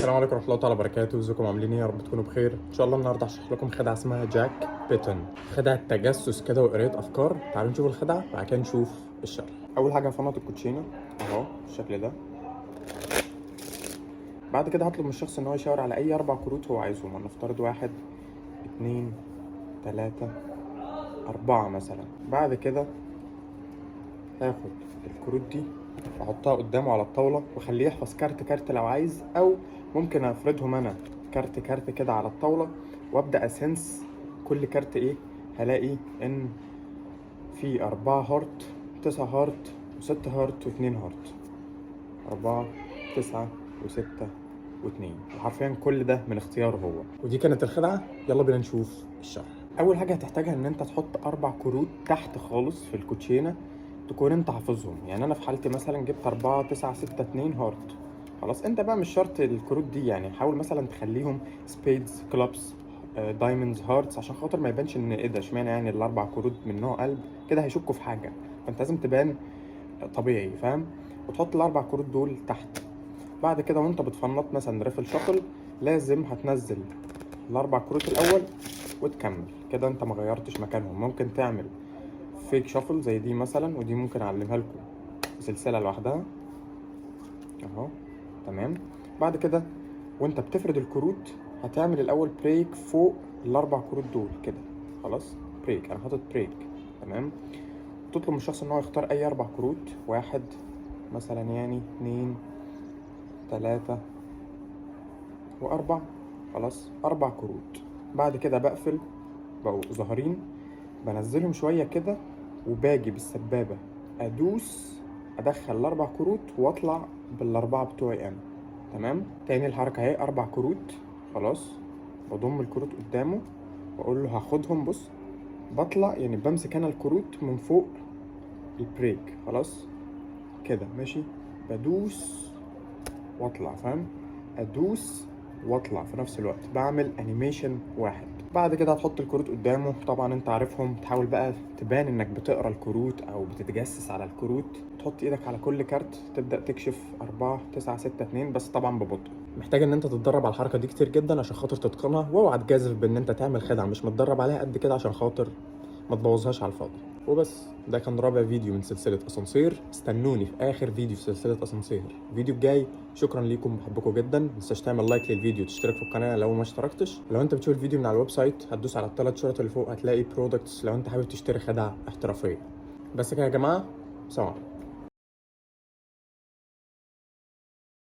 السلام عليكم ورحمه الله تعالى وبركاته. ازيكم عاملين ايه؟ يا رب تكونوا بخير. ان شاء الله النهارده هشرح لكم خدعه اسمها جاك بيتن، خدعه تجسس كده وقرايه افكار. تعالوا نشوف الخدعه وبعد كده نشوف الشرح. اول حاجه هفنط الكوتشينه اهو بالشكل ده. بعد كده هطلب من الشخص ان هو يشاور على اي 4 كروت هو عايزهم. هنفترض 1 2 3 4 مثلا. بعد كده هاخد الكروت دي واحطها قدامه على الطاوله واخليه يحفظ كارت كارت لو عايز، او ممكن افردهم انا كارت كارت كده على الطاوله وابدا اسنس كل كارت ايه. هلاقي ان في 4 هارت 9 هارت و6 هارت و2 هارت. 4 9 و6 و2، وحرفيا كل ده من اختياره هو. ودي كانت الخدعه. يلا بينا نشوف الشرح. اول حاجه هتحتاجها ان انت تحط 4 كروت تحت خالص في الكوتشينه تكون انت حافظهم. يعني انا في حالتي مثلا جبت 4 9 6 2 هارت. خلاص انت بقى مش شرط الكروت دي، يعني حاول مثلا تخليهم سبيدز كلابس دايموندز هارتس عشان خاطر ما يبانش ان ايه ده اشمعنى يعني الاربع كروت من نوع قلب كده، هيشكوا في حاجه. فانت لازم تبان طبيعي، فاهم؟ وتحط الاربع كروت دول تحت. بعد كده وانت بتفنط مثلا ريفل شفل لازم هتنزل الاربع كروت الاول وتكمل كده. انت ما غيرتش مكانهم. ممكن تعمل فيك شفل زي دي مثلا، ودي ممكن اعلمها لكم سلسله لوحدها اهو. تمام. بعد كده وانت بتفرد الكروت هتعمل الاول بريك فوق الاربع كروت دول كده. خلاص بريك، انا حاطط بريك. تمام. تطلب من الشخص ان هو يختار اي 4 كروت، 1 مثلا يعني 2 3 و4. خلاص 4 كروت. بعد كده بقفل، بقوا ظاهرين، بنزلهم شويه كده وباجي بالسبابه ادوس ادخل الاربع كروت واطلع بالاربعه بتوعي انا. تمام. تاني الحركه اهي 4 كروت. خلاص بضم الكروت قدامه واقول له هاخدهم. بص بطلع يعني بمسك انا الكروت من فوق البريك. خلاص كده ماشي. بدوس واطلع، فاهم؟ ادوس واطلع في نفس الوقت، بعمل انيميشن واحد. بعد كده هتحط الكروت قدامه، طبعا انت عارفهم. تحاول بقى تبان انك بتقرا الكروت او بتتجسس على الكروت. تحط ايدك على كل كارت تبدا تكشف 4 9 6 2، بس طبعا ببطء. محتاج ان انت تتدرب على الحركه دي كتير جدا عشان خاطر تتقنها، واوعى تجازف بان انت تعمل خدعه مش متدرب عليها قد كده عشان خاطر ما تبوظهاش على الفاضي. وبس ده كان رابع فيديو من سلسله اسانسير. استنوني في اخر فيديو في سلسله اسانسير الفيديو الجاي. شكرا ليكم، بحبكم جدا. متنساش تعمل لايك للفيديو وتشترك في القناه لو ما اشتركتش. لو انت بتشوف الفيديو من على الويب سايت هتدوس على ال3 شرط اللي فوق، هتلاقي برودكتس لو انت حابب تشتري خدعه احترافيه. بس كده يا جماعه، سلام عليكم.